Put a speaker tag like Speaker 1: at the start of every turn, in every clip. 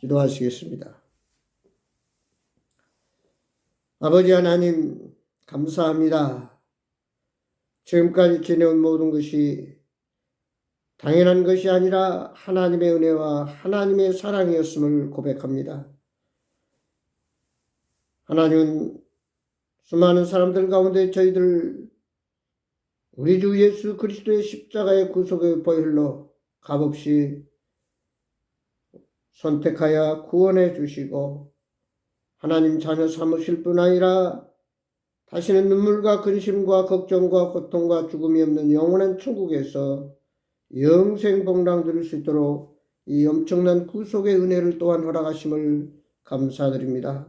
Speaker 1: 기도하시겠습니다. 아버지 하나님, 감사합니다. 지금까지 지내온 모든 것이 당연한 것이 아니라 하나님의 은혜와 하나님의 사랑이었음을 고백합니다. 하나님은 수많은 사람들 가운데 저희들 우리 주 예수 그리스도의 십자가의 구속의 보혈로 값없이 선택하여 구원해 주시고 하나님 자녀 삼으실 뿐 아니라 다시는 눈물과 근심과 걱정과 고통과 죽음이 없는 영원한 천국에서 영생 복락 누릴 수 있도록 이 엄청난 구속의 은혜를 또한 허락하심을 감사드립니다.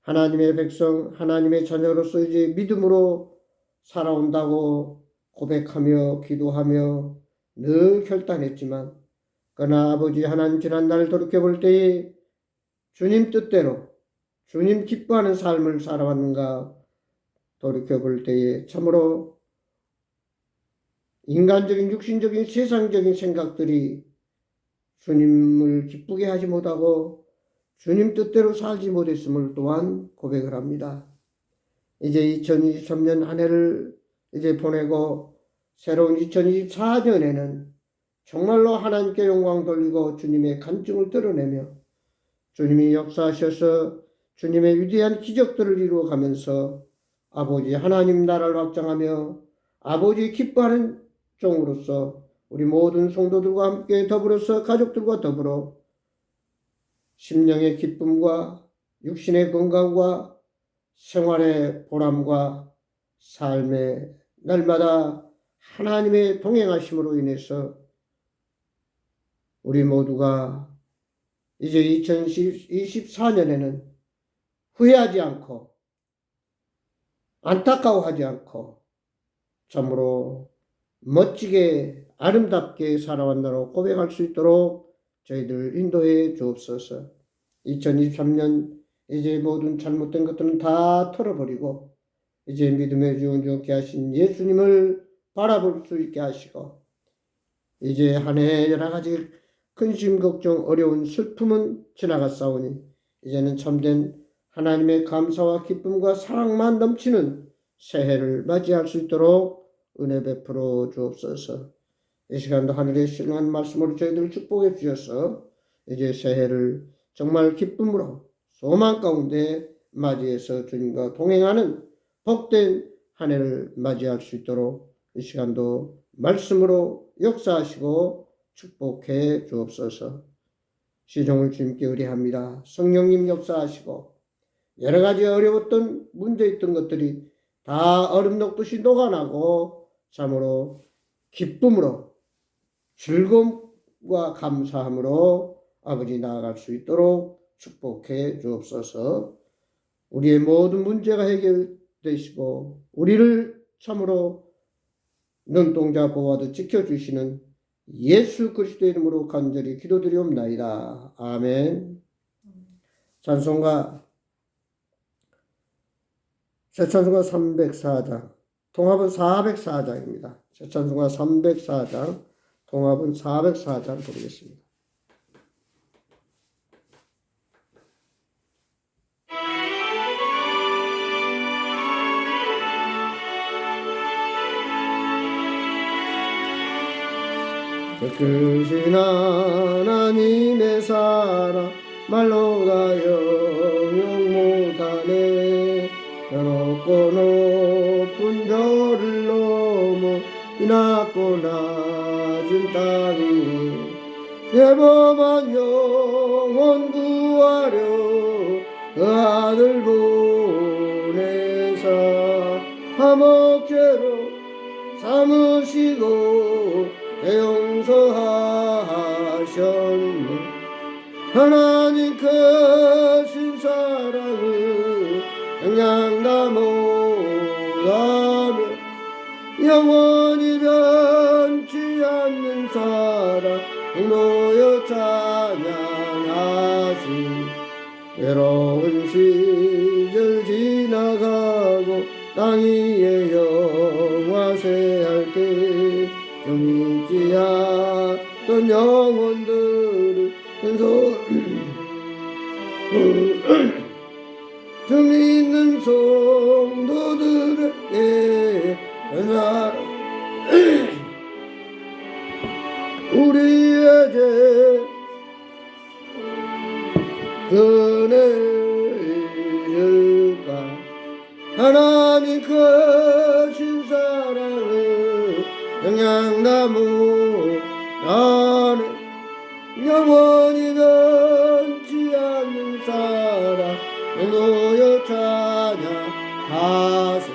Speaker 1: 하나님의 백성, 하나님의 자녀로서 이제 믿음으로 살아온다고 고백하며 기도하며 늘 결단했지만 그러나 아버지 하나님 지난날 돌이켜볼 때에 주님 뜻대로 주님 기뻐하는 삶을 살아왔는가 돌이켜볼 때에 참으로 인간적인 육신적인 세상적인 생각들이 주님을 기쁘게 하지 못하고 주님 뜻대로 살지 못했음을 또한 고백을 합니다. 이제 2023년 한 해를 이제 보내고 새로운 2024년에는 정말로 하나님께 영광 돌리고 주님의 간증을 드러내며 주님이 역사하셔서 주님의 위대한 기적들을 이루어가면서 아버지 하나님 나라를 확장하며 아버지 기뻐하는 종으로서 우리 모든 성도들과 함께 더불어서 가족들과 더불어 심령의 기쁨과 육신의 건강과 생활의 보람과 삶의 날마다 하나님의 동행하심으로 인해서 우리 모두가 이제 2024년에는 후회하지 않고 안타까워하지 않고 참으로 멋지게 아름답게 살아왔다고 고백할 수 있도록 저희들 인도해 주옵소서. 2023년 이제 모든 잘못된 것들은 다 털어버리고 이제 믿음의 주 온전케 하신 예수님을 바라볼 수 있게 하시고 이제 한 해 여러 가지 근심 걱정 어려운 슬픔은 지나갔사오니 이제는 참된 하나님의 감사와 기쁨과 사랑만 넘치는 새해를 맞이할 수 있도록 은혜 베풀어 주옵소서. 이 시간도 하늘의 신령한 말씀으로 저희들을 축복해 주셔서 이제 새해를 정말 기쁨으로 소망 가운데 맞이해서 주님과 동행하는 복된 한 해를 맞이할 수 있도록 이 시간도 말씀으로 역사하시고 축복해 주옵소서. 시종을 주님께 의뢰합니다. 성령님 역사하시고 여러 가지 어려웠던 문제 있던 것들이 다 얼음 녹듯이 녹아나고 참으로 기쁨으로 즐거움과 감사함으로 아버지 나아갈 수 있도록 축복해 주옵소서. 우리의 모든 문제가 해결되시고 우리를 참으로 눈동자 보호하듯 지켜주시는 예수 그리스도의 이름으로 간절히 기도드리옵나이다. 아멘. 찬송가 새찬송가 304장 통합은 404장입니다. 새찬송가 304장 통합은 404장 부르겠습니다. 크신 하나님의 사랑 말로 다 영영 못하네. 저높고 높은 별을 넘어 이 낮고 낮은 땅이 대범한 영혼 구하려 그 아들 보내사 화목제로 삼으시고 용서하셨네. 하나님 크신 사랑을 그냥 다 못하며 영원히 변치 않는 사랑 모여 찬양하시. 외로운 시절 지나가고 땅 위에 영화세할 때 좀 잊지 않던 영혼들을 큰 소리 등 있는 성도들에게 우리의 죄 은혜일까 하나님 크신 사랑을 영양나무 나는 영원히 변치 않는 사랑 너여 찬양하세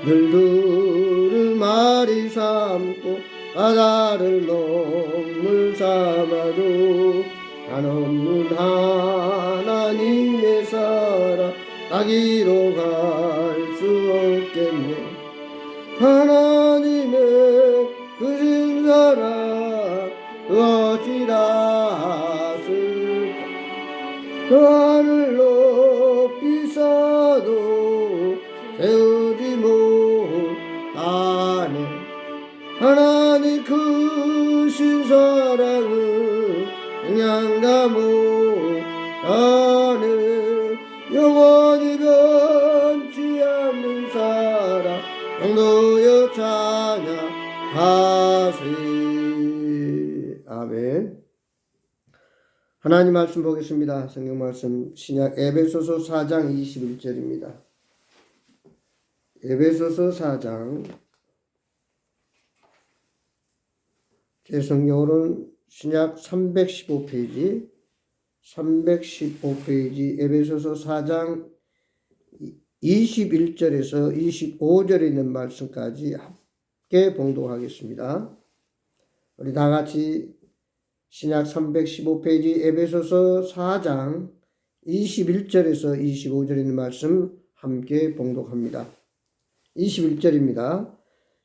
Speaker 1: 들들을 말이 삼고 바다를 녹물 삼아도 한없는 하나님의 사랑 따기로 갈 수 없겠네 하나님의 크신 사랑 어찌다슬까 그 하늘 높이 쌓아도 세우지 못하네 하나님 크신 사랑은 영양나무 나는 영원히 변치 않는 사랑 영노여 찬양하세 아멘. 하나님 말씀 보겠습니다. 성경 말씀 신약 에베소서 4장 21절입니다. 에베소서 4장 제 성경으로는 신약 315페이지 에베소서 4장 21절에서 25절에 있는 말씀까지 함께 봉독하겠습니다. 우리 다 같이 신약 315페이지 에베소서 4장 21절에서 25절에 있는 말씀 함께 봉독합니다. 21절입니다.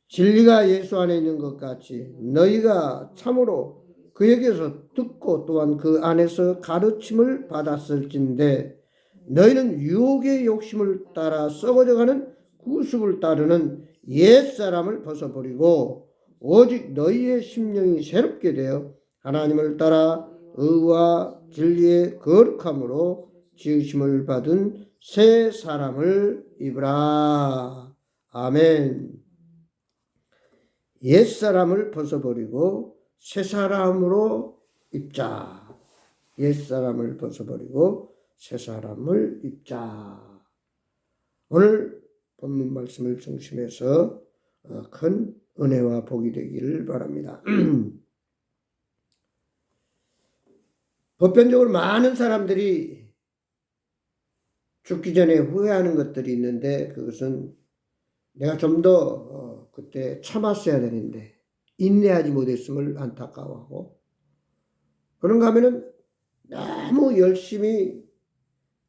Speaker 1: 진리가 예수 안에 있는 것 같이 너희가 참으로 그에게서 듣고 또한 그 안에서 가르침을 받았을진데 너희는 유혹의 욕심을 따라 썩어져가는 구습을 따르는 옛사람을 벗어버리고 오직 너희의 심령이 새롭게 되어 하나님을 따라 의와 진리의 거룩함으로 지으심을 받은 새 사람을 입으라. 아멘. 옛사람을 벗어버리고 새 사람으로 입자. 옛사람을 벗어버리고 새 사람을 입자. 오늘 본문 말씀을 중심해서 큰 은혜와 복이 되기를 바랍니다. 보편적으로 많은 사람들이 죽기 전에 후회하는 것들이 있는데 그것은 내가 좀 더 그때 참았어야 되는데 인내하지 못했음을 안타까워하고 그런가 하면은 너무 열심히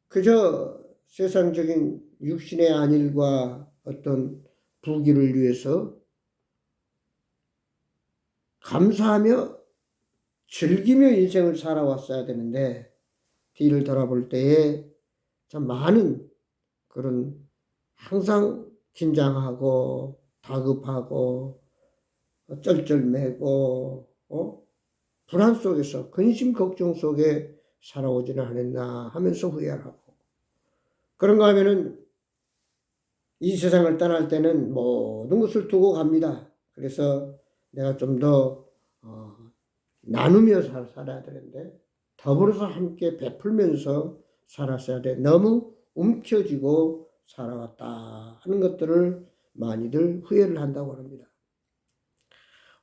Speaker 1: 그저 세상적인 육신의 안일과 어떤 부귀를 위해서 감사하며 즐기며 인생을 살아왔어야 되는데 뒤를 돌아볼 때에 참 많은 그런 항상 긴장하고 다급하고 쩔쩔매고 불안 속에서 근심 걱정 속에 살아오지는 않았나 하면서 후회하고 그런가 하면은 이 세상을 떠날 때는 모든 것을 두고 갑니다. 그래서 내가 좀 더 나누며 살아야 되는데 더불어서 함께 베풀면서 살았어야 돼. 너무 움켜쥐고 살아왔다 하는 것들을 많이들 후회를 한다고 합니다.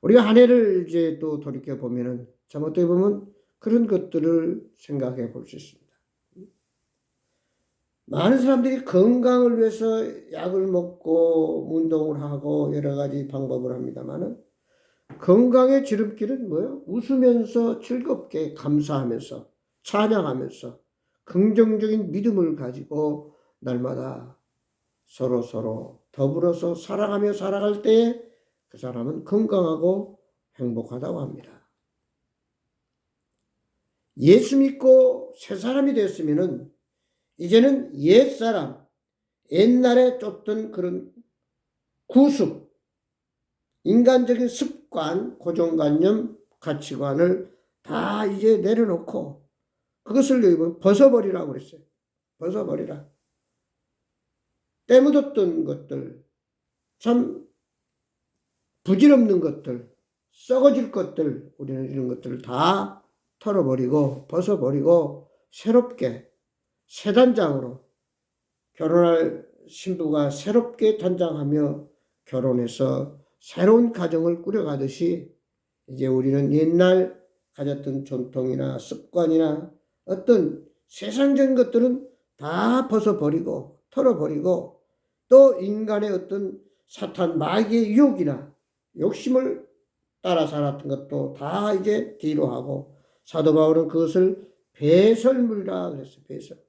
Speaker 1: 우리가 한 해를 이제 또 돌이켜 보면은 잘못해 보면 그런 것들을 생각해 볼 수 있습니다. 많은 사람들이 건강을 위해서 약을 먹고 운동을 하고 여러 가지 방법을 합니다만은 건강의 지름길은 뭐예요? 웃으면서 즐겁게 감사하면서 찬양하면서 긍정적인 믿음을 가지고 날마다 서로 더불어서 살아가며 살아갈 때에 그 사람은 건강하고 행복하다고 합니다. 예수 믿고 새 사람이 됐으면은 이제는 옛사람, 옛날에 쫓던 그런 구습, 인간적인 습관, 고정관념, 가치관을 다 이제 내려놓고 그것을 벗어버리라고 그랬어요. 벗어버리라. 때 묻었던 것들, 참 부질없는 것들, 썩어질 것들, 우리는 이런 것들을 다 털어버리고 벗어버리고 새롭게 새 단장으로 결혼할 신부가 새롭게 단장하며 결혼해서 새로운 가정을 꾸려가듯이 이제 우리는 옛날 가졌던 전통이나 습관이나 어떤 세상적인 것들은 다 벗어버리고 털어버리고 또 인간의 어떤 사탄 마귀의 유혹이나 욕심을 따라 살았던 것도 다 이제 뒤로 하고 사도 바울은 그것을 배설물이라 그랬어요. 배설.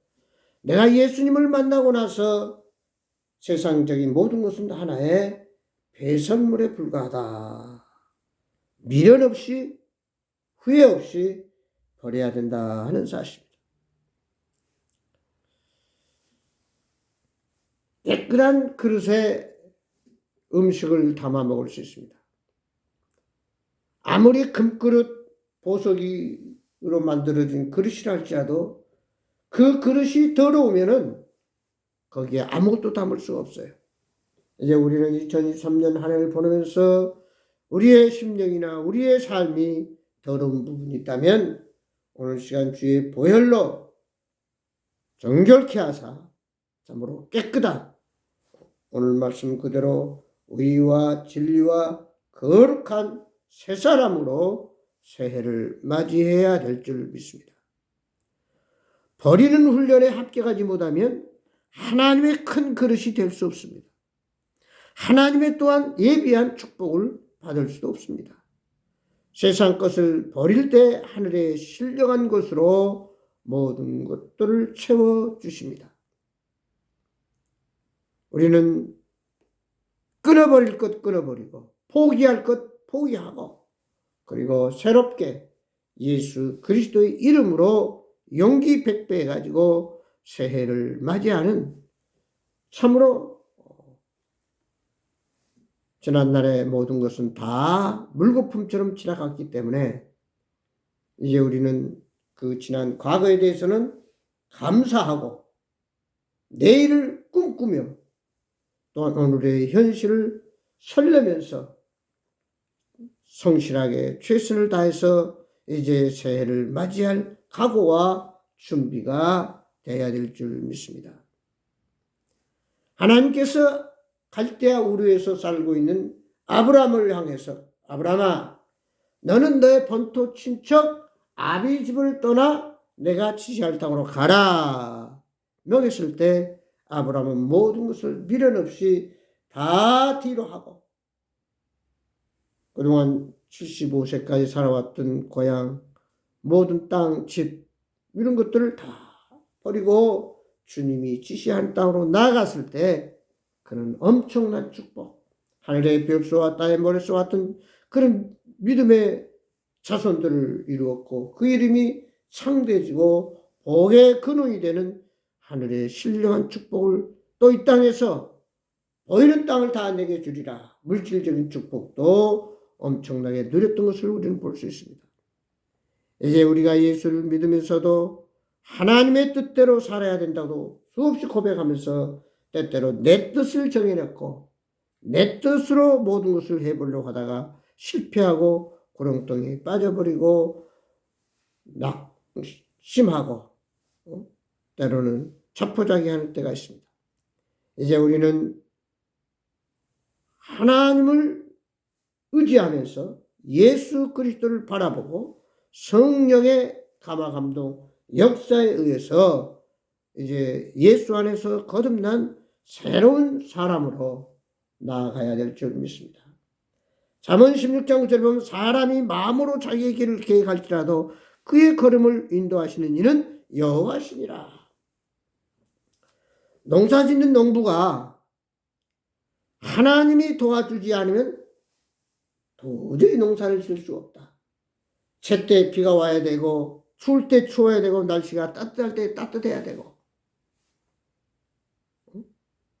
Speaker 1: 내가 예수님을 만나고 나서 세상적인 모든 것은 하나의 배설물에 불과하다. 미련 없이 후회 없이 버려야 된다 하는 사실입니다. 깨끗한 그릇에 음식을 담아 먹을 수 있습니다. 아무리 금그릇 보석으로 만들어진 그릇이라 할지라도 그 그릇이 더러우면은 거기에 아무것도 담을 수가 없어요. 이제 우리는 2023년 한 해를 보내면서 우리의 심령이나 우리의 삶이 더러운 부분이 있다면 오늘 시간 주의 보혈로 정결케 하사 참으로 깨끗한 오늘 말씀 그대로 의와 진리와 거룩한 새 사람으로 새해를 맞이해야 될 줄 믿습니다. 버리는 훈련에 합격하지 못하면 하나님의 큰 그릇이 될 수 없습니다. 하나님의 또한 예비한 축복을 받을 수도 없습니다. 세상 것을 버릴 때 하늘의 신령한 것으로 모든 것들을 채워주십니다. 우리는 끊어버릴 것 끊어버리고 포기할 것 포기하고 그리고 새롭게 예수 그리스도의 이름으로 용기 백배해 가지고 새해를 맞이하는 참으로 지난날의 모든 것은 다 물거품처럼 지나갔기 때문에 이제 우리는 그 지난 과거에 대해서는 감사하고 내일을 꿈꾸며 또한 오늘의 현실을 설레면서 성실하게 최선을 다해서 이제 새해를 맞이할 각오와 준비가 되어야 될 줄 믿습니다. 하나님께서 갈대아 우르에서 살고 있는 아브라함을 향해서 아브라함아 너는 너의 본토 친척 아비 집을 떠나 내가 지시할 땅으로 가라 명했을 때 아브라함은 모든 것을 미련 없이 다 뒤로 하고 그동안 75세까지 살아왔던 고향 모든 땅, 집 이런 것들을 다 버리고 주님이 지시한 땅으로 나아갔을 때 그는 엄청난 축복 하늘의 별소와 땅의 모래소와 같은 그런 믿음의 자손들을 이루었고 그 이름이 창대해지고 복의 근원이 되는 하늘의 신령한 축복을 또 이 땅에서 보이는 땅을 다 내게 주리라. 물질적인 축복도 엄청나게 누렸던 것을 우리는 볼 수 있습니다. 이제 우리가 예수를 믿으면서도 하나님의 뜻대로 살아야 된다고 수없이 고백하면서 때때로 내 뜻을 정해놓고 내 뜻으로 모든 것을 해보려고 하다가 실패하고 구렁텅이에 빠져버리고 낙심하고 때로는 자포자기하는 때가 있습니다. 이제 우리는 하나님을 의지하면서 예수 그리스도를 바라보고 성령의 감화감동 역사에 의해서 이제 예수 안에서 거듭난 새로운 사람으로 나아가야 될 줄 믿습니다. 잠언 16장 9절에 보면 사람이 마음으로 자기의 길을 계획할지라도 그의 걸음을 인도하시는 이는 여호와시니라. 농사짓는 농부가 하나님이 도와주지 않으면 도저히 농사를 지을 수 없다. 제때 비가 와야 되고 추울 때 추워야 되고 날씨가 따뜻할 때 따뜻해야 되고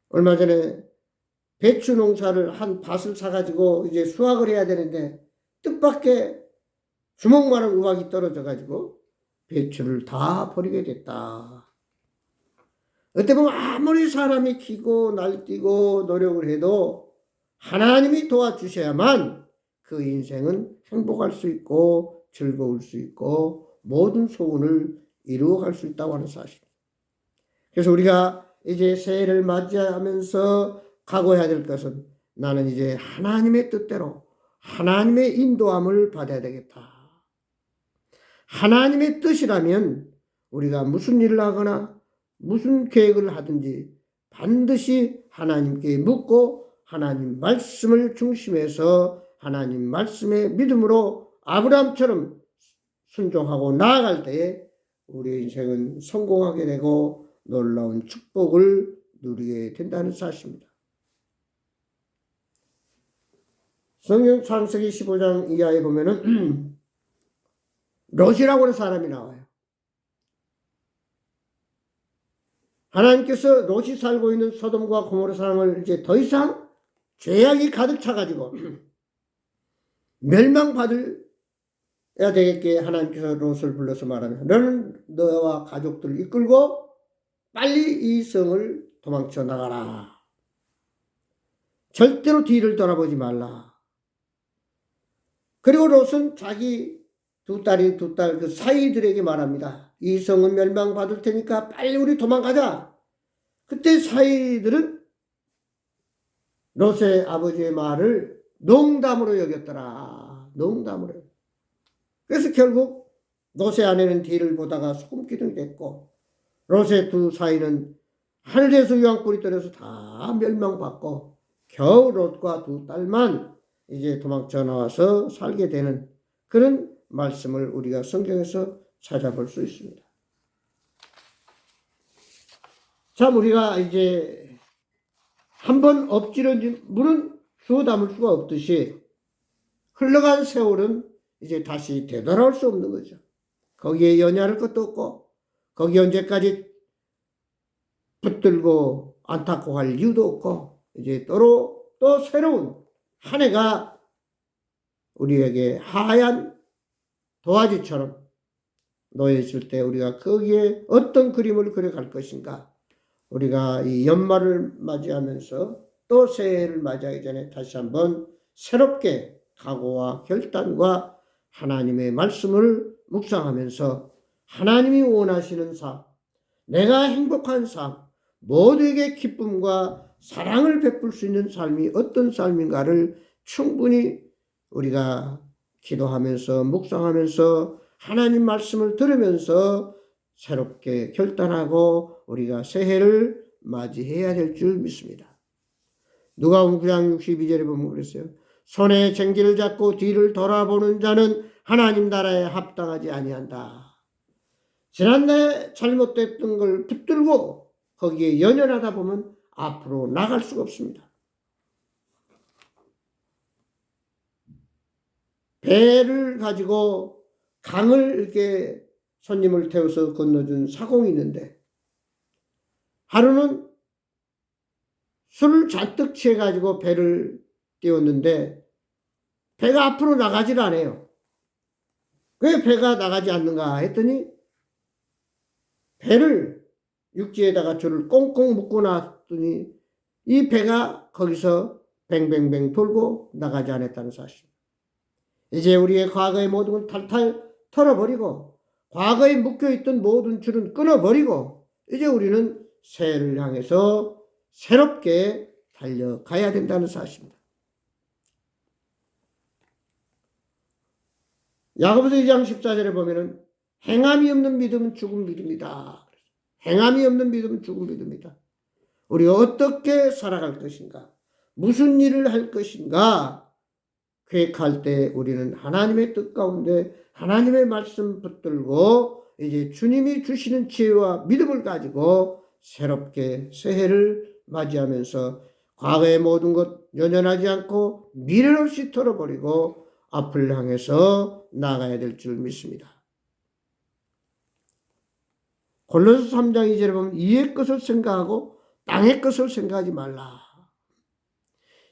Speaker 1: 얼마 전에 배추 농사를 한 밭을 사가지고 이제 수확을 해야 되는데 뜻밖의 주먹만한 우박이 떨어져 가지고 배추를 다 버리게 됐다. 어떻게 보면 아무리 사람이 기고 날뛰고 노력을 해도 하나님이 도와주셔야만 그 인생은 행복할 수 있고 즐거울 수 있고 모든 소원을 이루어갈 수 있다고 하는 사실. 그래서 우리가 이제 새해를 맞이하면서 각오해야 될 것은 나는 이제 하나님의 뜻대로 하나님의 인도함을 받아야 되겠다. 하나님의 뜻이라면 우리가 무슨 일을 하거나 무슨 계획을 하든지 반드시 하나님께 묻고 하나님 말씀을 중심해서 하나님 말씀의 믿음으로 아브라함처럼 순종하고 나아갈 때에 우리의 인생은 성공하게 되고 놀라운 축복을 누리게 된다는 사실입니다. 성경 창세기 15장 이하에 보면은 롯이라고 하는 사람이 나와요. 하나님께서 롯이 살고 있는 소돔과 고모라 사람을 이제 더 이상 죄악이 가득 차가지고 멸망받아야 되겠게 하나님께서 롯을 불러서 말하며 너는 너와 가족들을 이끌고 빨리 이 성을 도망쳐 나가라. 절대로 뒤를 돌아보지 말라. 그리고 롯은 자기 두 딸 그 사이들에게 말합니다. 이 성은 멸망받을 테니까 빨리 우리 도망가자. 그때 사이들은 롯의 아버지의 말을 농담으로 여겼더라. 농담으로. 그래서 결국 롯의 아내는 뒤를 보다가 소금기둥이 됐고 롯의 두 사이는 하늘에서 유황불이 떨어져서 다 멸망받고 겨우 롯과 두 딸만 이제 도망쳐 나와서 살게 되는 그런 말씀을 우리가 성경에서 찾아볼 수 있습니다. 참 우리가 이제 한번 엎질러진 물은 주워 담을 수가 없듯이 흘러간 세월은 이제 다시 되돌아올 수 없는 거죠. 거기에 연연할 것도 없고 거기 언제까지 붙들고 안타까워 할 이유도 없고 이제 또 새로운 한 해가 우리에게 하얀 도화지처럼 놓여있을 때 우리가 거기에 어떤 그림을 그려갈 것인가. 우리가 이 연말을 맞이하면서 또 새해를 맞이하기 전에 다시 한번 새롭게 각오와 결단과 하나님의 말씀을 묵상하면서 하나님이 원하시는 삶, 내가 행복한 삶, 모두에게 기쁨과 사랑을 베풀 수 있는 삶이 어떤 삶인가를 충분히 우리가 기도하면서 묵상하면서 하나님 말씀을 들으면서 새롭게 결단하고 우리가 새해를 맞이해야 될 줄 믿습니다. 누가복음 9장 62절에 보면 그랬어요. 손에 쟁기를 잡고 뒤를 돌아보는 자는 하나님 나라에 합당하지 아니한다. 지난해 잘못됐던 걸 붙들고 거기에 연연하다 보면 앞으로 나갈 수가 없습니다. 배를 가지고 강을 이렇게 손님을 태워서 건너준 사공이 있는데 하루는 술을 잔뜩 취해가지고 배를 띄웠는데 배가 앞으로 나가질 않아요. 왜 배가 나가지 않는가 했더니 배를 육지에다가 줄을 꽁꽁 묶고 놨더니 이 배가 거기서 뱅뱅뱅 돌고 나가지 않았다는 사실. 이제 우리의 과거의 모든 걸 탈탈 털어버리고 과거에 묶여있던 모든 줄은 끊어버리고 이제 우리는 새해를 향해서 새롭게 달려가야 된다는 사실입니다. 야고보서 2장 14절에 보면은 행함이 없는 믿음은 죽은 믿음이다. 행함이 없는 믿음은 죽은 믿음이다. 우리가 어떻게 살아갈 것인가? 무슨 일을 할 것인가? 계획할 때 우리는 하나님의 뜻 가운데 하나님의 말씀 붙들고 이제 주님이 주시는 지혜와 믿음을 가지고 새롭게 새해를 맞이하면서 과거의 모든 것 연연하지 않고 미련 없이 털어버리고 앞을 향해서 나가야 될 줄 믿습니다. 골로새 3장 2절에 보면 이의 것을 생각하고 땅의 것을 생각하지 말라.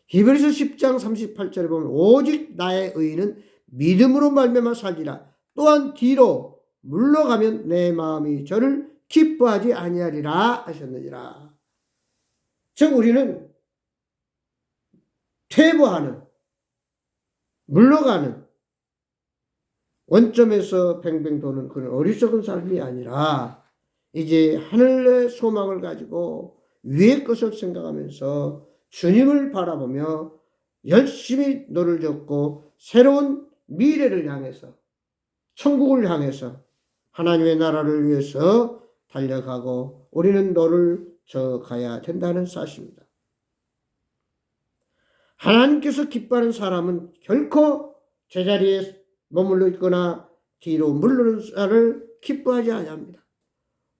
Speaker 1: 히브리서 10장 38절에 보면 오직 나의 의인은 믿음으로 말미암아 살리라. 또한 뒤로 물러가면 내 마음이 저를 기뻐하지 아니하리라 하셨느니라. 즉 우리는 퇴보하는, 물러가는, 원점에서 뱅뱅 도는 그런 어리석은 삶이 아니라 이제 하늘의 소망을 가지고 위의 것을 생각하면서 주님을 바라보며 열심히 노를 젓고 새로운 미래를 향해서, 천국을 향해서 하나님의 나라를 위해서 달려가고 우리는 노를 져가야 된다는 사실입니다. 하나님께서 기뻐하는 사람은 결코 제자리에 머물러 있거나 뒤로 물러는 자를 기뻐하지 아니합니다.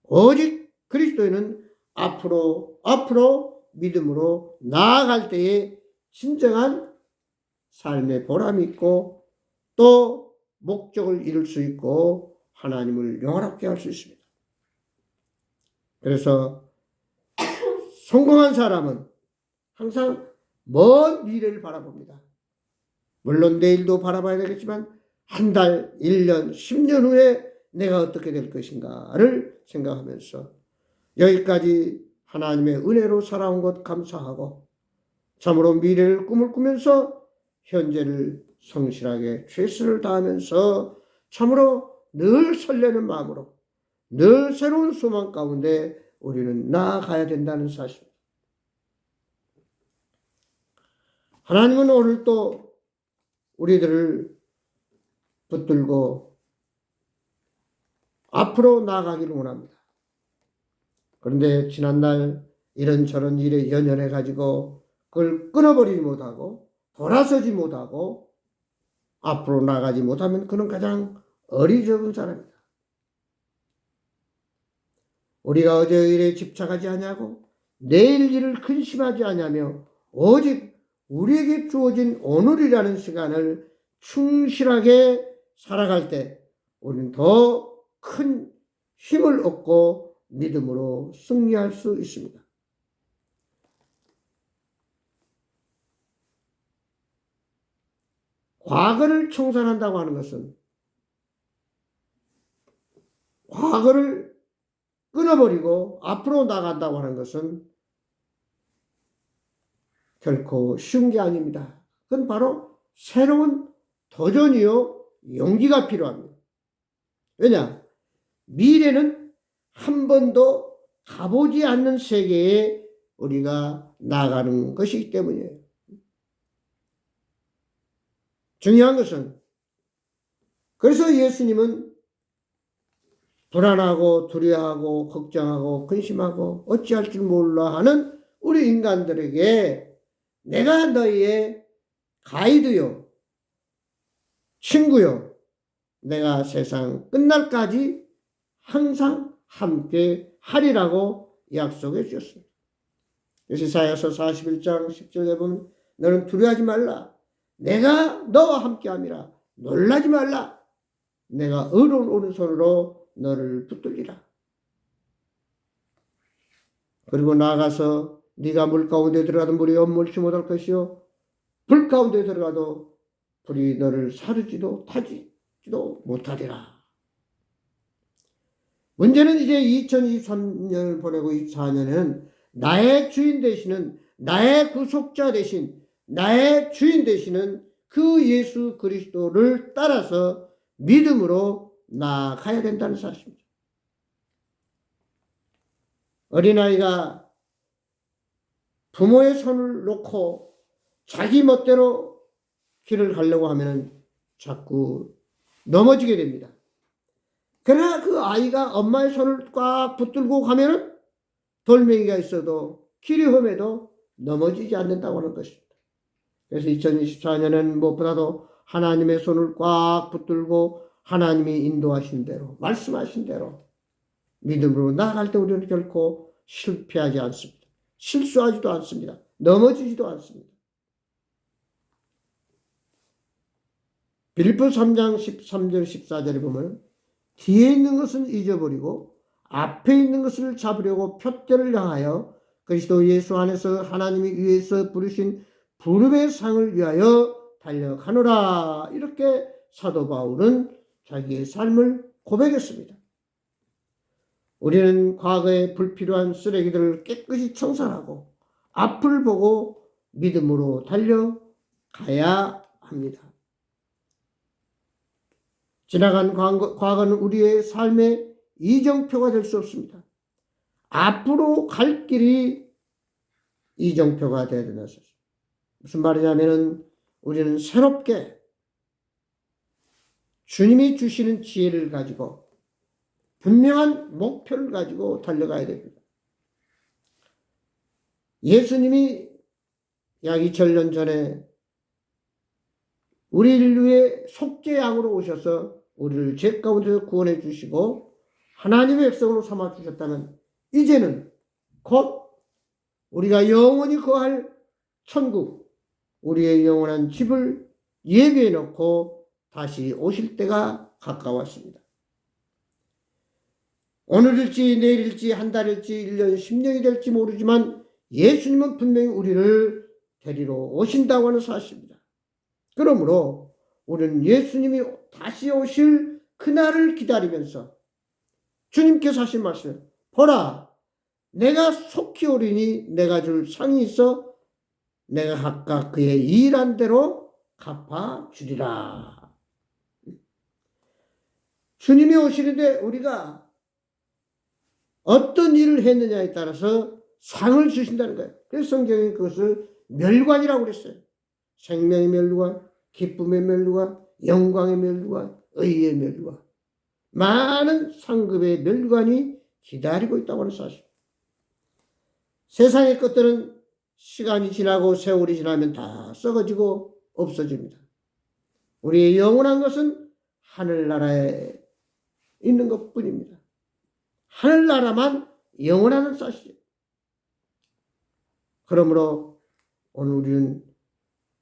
Speaker 1: 오직 그리스도인은 앞으로 믿음으로 나아갈 때에 진정한 삶의 보람이 있고 또 목적을 이룰 수 있고 하나님을 영화롭게 할 수 있습니다. 그래서 성공한 사람은 항상 먼 미래를 바라봅니다. 물론 내일도 바라봐야 되겠지만 한 달, 1년, 10년 후에 내가 어떻게 될 것인가를 생각하면서 여기까지 하나님의 은혜로 살아온 것 감사하고 참으로 미래를 꿈을 꾸면서 현재를 성실하게 최선을 다하면서 참으로 늘 설레는 마음으로 늘 새로운 소망 가운데 우리는 나아가야 된다는 사실입니다. 하나님은 오늘 또 우리들을 붙들고 앞으로 나아가기를 원합니다. 그런데 지난날 이런저런 일에 연연해 가지고 그걸 끊어버리지 못하고 돌아서지 못하고 앞으로 나가지 못하면 그는 가장 어리석은 사람이다. 우리가 어제 일에 집착하지 아니하고 내일 일을 근심하지 아니하며 오직 우리에게 주어진 오늘이라는 시간을 충실하게 살아갈 때 우리는 더 큰 힘을 얻고 믿음으로 승리할 수 있습니다. 과거를 청산한다고 하는 것은 과거를 끊어버리고 앞으로 나간다고 하는 것은 결코 쉬운 게 아닙니다. 그건 바로 새로운 도전이요 용기가 필요합니다. 왜냐? 미래는 한 번도 가보지 않는 세계에 우리가 나가는 것이기 때문이에요. 중요한 것은 그래서 예수님은 불안하고 두려워하고 걱정하고 근심하고 어찌할 줄 몰라 하는 우리 인간들에게 내가 너희의 가이드요, 친구요, 내가 세상 끝날까지 항상 함께 하리라고 약속해 주셨습니다. 이사야서 41장 10절에 보면 너는 두려워하지 말라. 내가 너와 함께 함이라. 놀라지 말라. 내가 의로운 오른손으로 너를 붙들리라. 그리고 나아가서 네가 물 가운데 들어가도 물이 엄물지 못할 것이요 불 가운데 들어가도 불이 너를 사르지도 타지도 못하리라. 문제는 이제 2023년을 보내고 24년에는 나의 주인 되시는, 나의 구속자 되신, 나의 주인 되시는 그 예수 그리스도를 따라서 믿음으로 나아가야 된다는 사실입니다. 어린아이가 부모의 손을 놓고 자기 멋대로 길을 가려고 하면 자꾸 넘어지게 됩니다. 그러나 그 아이가 엄마의 손을 꽉 붙들고 가면 돌멩이가 있어도 길이 험해도 넘어지지 않는다고 하는 것입니다. 그래서 2024년은 무엇보다도 하나님의 손을 꽉 붙들고 하나님이 인도하신 대로, 말씀하신 대로 믿음으로 나아갈 때 우리는 결코 실패하지 않습니다. 실수하지도 않습니다. 넘어지지도 않습니다. 빌립보 3장 13절 14절에 보면 뒤에 있는 것은 잊어버리고 앞에 있는 것을 잡으려고 표대를 향하여 그리스도 예수 안에서 하나님이 위에서 부르신 부름의 상을 위하여 달려가노라. 이렇게 사도 바울은 자기의 삶을 고백했습니다. 우리는 과거의 불필요한 쓰레기들을 깨끗이 청산하고 앞을 보고 믿음으로 달려가야 합니다. 지나간 과거는 우리의 삶의 이정표가 될 수 없습니다. 앞으로 갈 길이 이정표가 되어야 된다는 것입니다. 무슨 말이냐면은 우리는 새롭게 주님이 주시는 지혜를 가지고 분명한 목표를 가지고 달려가야 됩니다. 예수님이 약 2000년 전에 우리 인류의 속죄양으로 오셔서 우리를 죄 가운데서 구원해 주시고 하나님의 백성으로 삼아 주셨다면 이제는 곧 우리가 영원히 거할 천국, 우리의 영원한 집을 예비해 놓고 다시 오실 때가 가까웠습니다. 오늘일지 내일일지 한 달일지 1년 10년이 될지 모르지만 예수님은 분명히 우리를 데리러 오신다고 하는 사실입니다. 그러므로 우리는 예수님이 다시 오실 그날을 기다리면서 주님께서 하신 말씀, 보라 내가 속히 오리니 내가 줄 상이 있어 내가 각각 그의 일한 대로 갚아주리라. 주님이 오시는데 우리가 어떤 일을 했느냐에 따라서 상을 주신다는 거예요. 그래서 성경이 그것을 멸관이라고 그랬어요. 생명의 멸관, 기쁨의 멸관, 영광의 멸관, 의의 멸관. 많은 상급의 멸관이 기다리고 있다고 하는 사실. 세상의 것들은 시간이 지나고 세월이 지나면 다 썩어지고 없어집니다. 우리의 영원한 것은 하늘나라에 있는 것뿐입니다. 하늘나라만 영원하는 사실이에요. 그러므로 오늘 우리는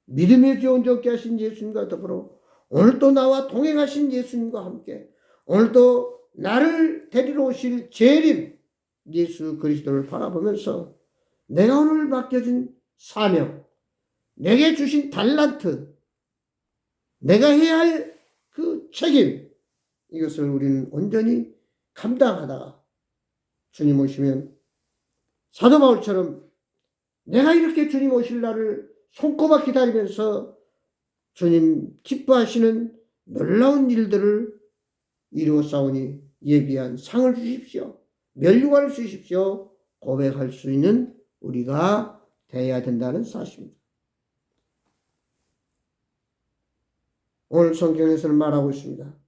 Speaker 1: 믿음의 주 온전케 하신 예수님과 더불어 오늘 또 나와 동행하신 예수님과 함께 오늘 또 나를 데리러 오실 재림 예수 그리스도를 바라보면서 내가 오늘 맡겨진 사명, 내게 주신 달란트, 내가 해야 할 그 책임, 이것을 우리는 온전히 감당하다가 주님 오시면 사도 바울처럼 내가 이렇게 주님 오실 날을 손꼽아 기다리면서 주님 기뻐하시는 놀라운 일들을 이루어 싸우니 예비한 상을 주십시오. 멸류관을 주십시오. 고백할 수 있는 우리가 되어야 된다는 사실입니다. 오늘 성경에서는 말하고 있습니다.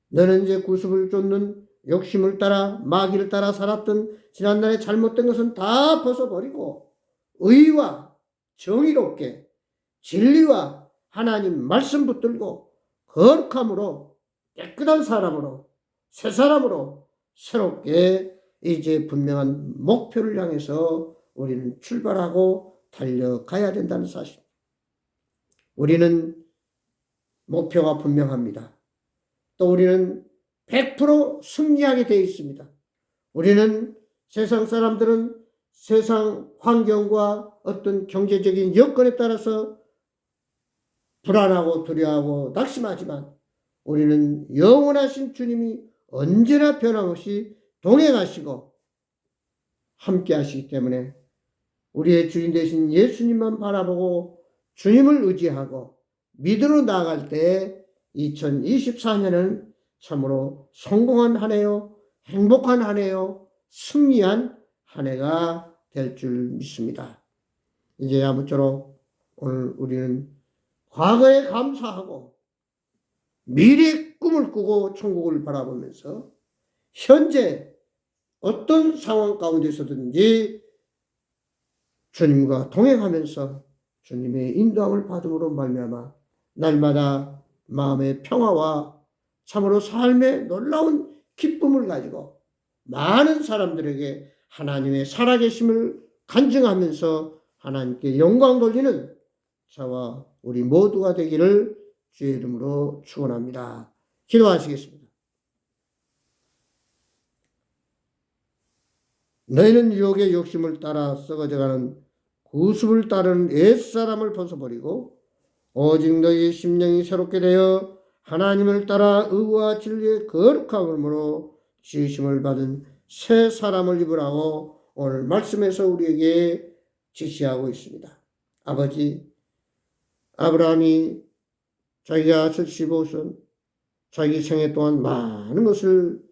Speaker 1: 너는 이제 구습을 쫓는 욕심을 따라 마귀를 따라 살았던 지난날의 잘못된 것은 다 벗어버리고 의와 정의롭게 진리와 하나님 말씀 붙들고 거룩함으로 깨끗한 사람으로 새 사람으로 새롭게 이제 분명한 목표를 향해서 우리는 출발하고 달려가야 된다는 사실. 우리는 목표가 분명합니다. 또 우리는 100% 승리하게 되어 있습니다. 우리는 세상 사람들은 세상 환경과 어떤 경제적인 여건에 따라서 불안하고 두려워하고 낙심하지만 우리는 영원하신 주님이 언제나 변함없이 동행하시고 함께 하시기 때문에 우리의 주인 되신 예수님만 바라보고 주님을 의지하고 믿음으로 나아갈 때 2024년은 참으로 성공한 한 해요, 행복한 한 해요, 승리한 한 해가 될 줄 믿습니다. 이제 아무쪼록 오늘 우리는 과거에 감사하고 미래의 꿈을 꾸고 천국을 바라보면서 현재 어떤 상황 가운데서든지 주님과 동행하면서 주님의 인도함을 받음으로 말미암아 날마다 마음의 평화와 참으로 삶의 놀라운 기쁨을 가지고 많은 사람들에게 하나님의 살아계심을 간증하면서 하나님께 영광 돌리는 저와 우리 모두가 되기를 주의 이름으로 축원합니다. 기도하시겠습니다. 너희는 유혹의 욕심을 따라 썩어져가는 구습을 따르는 옛사람을 벗어버리고 오직 너희의 심령이 새롭게 되어 하나님을 따라 의와 진리의 거룩함으로 지으심을 받은 새 사람을 입으라고 오늘 말씀에서 우리에게 지시하고 있습니다. 아버지, 아브라함이 자기가 75선, 자기 생애 동안 많은 것을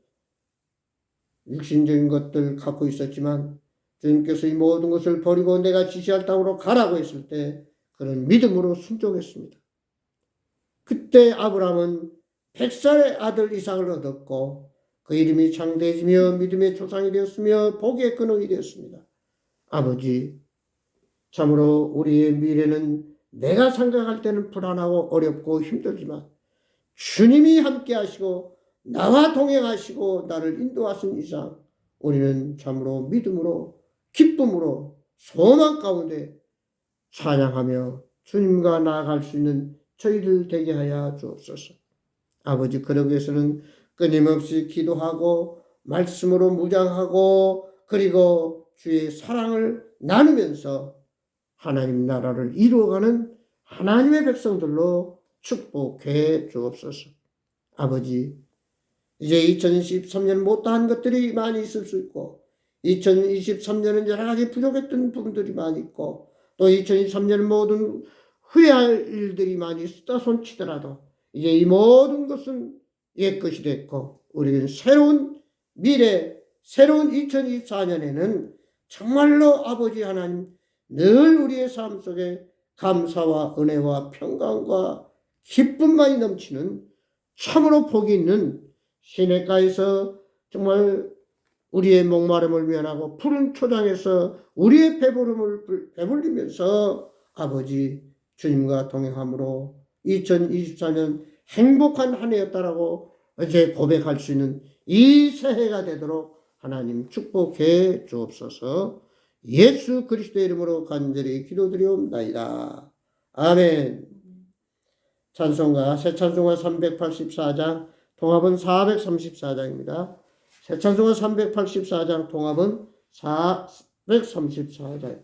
Speaker 1: 육신적인 것들 갖고 있었지만 주님께서 이 모든 것을 버리고 내가 지시할 땅으로 가라고 했을 때 그런 믿음으로 순종했습니다. 그때 아브라함은 100살의 아들 이삭을 얻었고 그 이름이 창대해지며 믿음의 조상이 되었으며 복의 근원이 되었습니다. 아버지, 참으로 우리의 미래는 내가 생각할 때는 불안하고 어렵고 힘들지만 주님이 함께 하시고 나와 동행하시고 나를 인도하신 이상 우리는 참으로 믿음으로 기쁨으로 소망 가운데 찬양하며 주님과 나아갈 수 있는 저희들 되게 하여 주옵소서. 아버지, 그러기 위해서는 끊임없이 기도하고 말씀으로 무장하고 그리고 주의 사랑을 나누면서 하나님 나라를 이루어가는 하나님의 백성들로 축복해 주옵소서. 아버지, 이제 2023년 못다한 것들이 많이 있을 수 있고 2023년은 여러 가지 부족했던 부분들이 많이 있고 또 2023년 모든 후회할 일들이 많이 있다 손치더라도 이제 이 모든 것은 옛것이 됐고 우리는 새로운 미래, 새로운 2024년에는 정말로 아버지 하나님 늘 우리의 삶 속에 감사와 은혜와 평강과 기쁨만이 넘치는 참으로 복이 있는 시냇가에서 정말 우리의 목마름을 면하고 푸른 초장에서 우리의 배불리면서 아버지 주님과 동행함으로 2024년 행복한 한 해였다라고 이제 고백할 수 있는 이 새해가 되도록 하나님 축복해 주옵소서. 예수 그리스도의 이름으로 간절히 기도드리옵나이다. 아멘. 찬송가 새 찬송가 384장 통합은 434장입니다. 새 찬송가 384장 통합은 434장.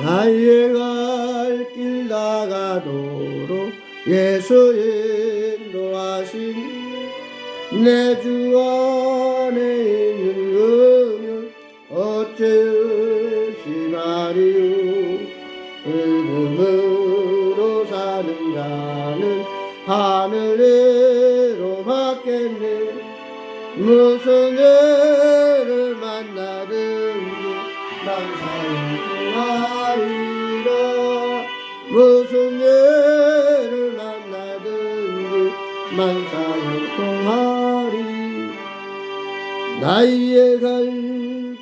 Speaker 1: 나의 갈 길 나가도록 예수 인도하신 내 주 안에 있는 은을 어째 의심하리요. 믿음으로 사는 자는 하늘에로 받겠네. 무슨 애를 만나든지 난 사용하리라. 무슨 애를 만나든지 난 사용하리. 나의 갈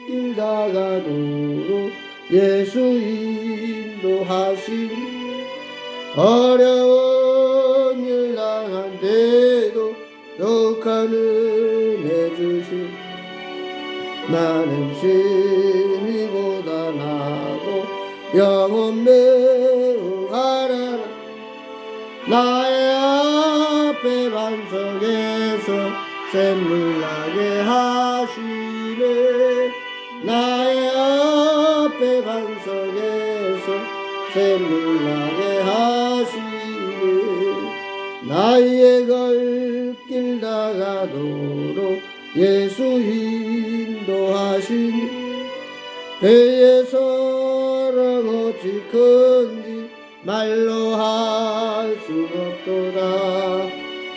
Speaker 1: 길 나가도록 예수 인도하신 어려운 일 당한데도 독한 은혜 주신 나는 심히 고단하고 영혼 매우 가난한 나의 앞에 반석에서 샘물 나게 하시네. 나의 앞에 반석에서 샘물 나게 하시네. 나의 갈 길 나가도록 예수 인도하신 배에서랑 어찌 큰지 말로 할 수 없도다.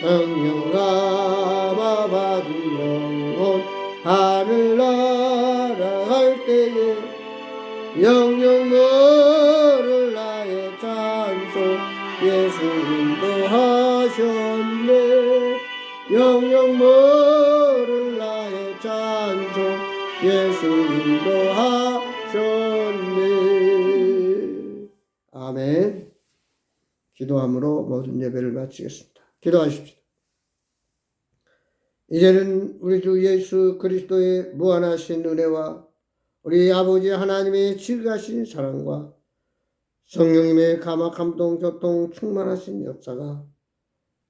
Speaker 1: 성령 감아 받은 영혼 하늘 날아갈 때에 영영 너를 나의 찬송 예수 인도하셨네. 영영 너를 나의 찬송 예수 인도하셨네. 아멘. 기도함으로 모든 예배를 마치겠습니다. 기도하십시오. 이제는 우리 주 예수 그리스도의 무한하신 은혜와 우리 아버지 하나님의 지극하신 사랑과 성령님의 감화 감동 교통 충만하신 역사가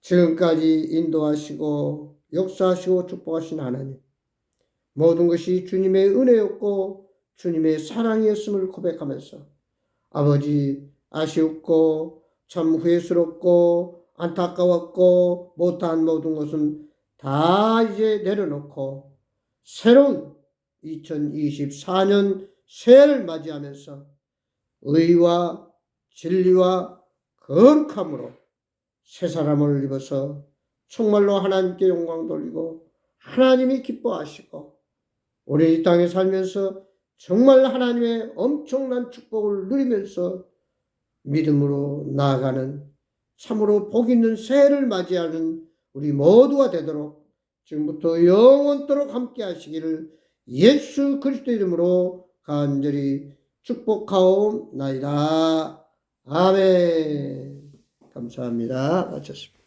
Speaker 1: 지금까지 인도하시고 역사하시고 축복하신 하나님, 모든 것이 주님의 은혜였고 주님의 사랑이었음을 고백하면서 아버지 아쉬웠고 참 후회스럽고 안타까웠고 못한 모든 것은 다 이제 내려놓고 새로운 2024년 새해를 맞이하면서 의와 진리와 거룩함으로 새 사람을 입어서 정말로 하나님께 영광 돌리고 하나님이 기뻐하시고 우리 이 땅에 살면서 정말 하나님의 엄청난 축복을 누리면서 믿음으로 나아가는 참으로 복 있는 새해를 맞이하는 우리 모두가 되도록 지금부터 영원토록 함께 하시기를 예수 그리스도 이름으로 간절히 축복하옵나이다. 아멘. 감사합니다. 마쳤습니다.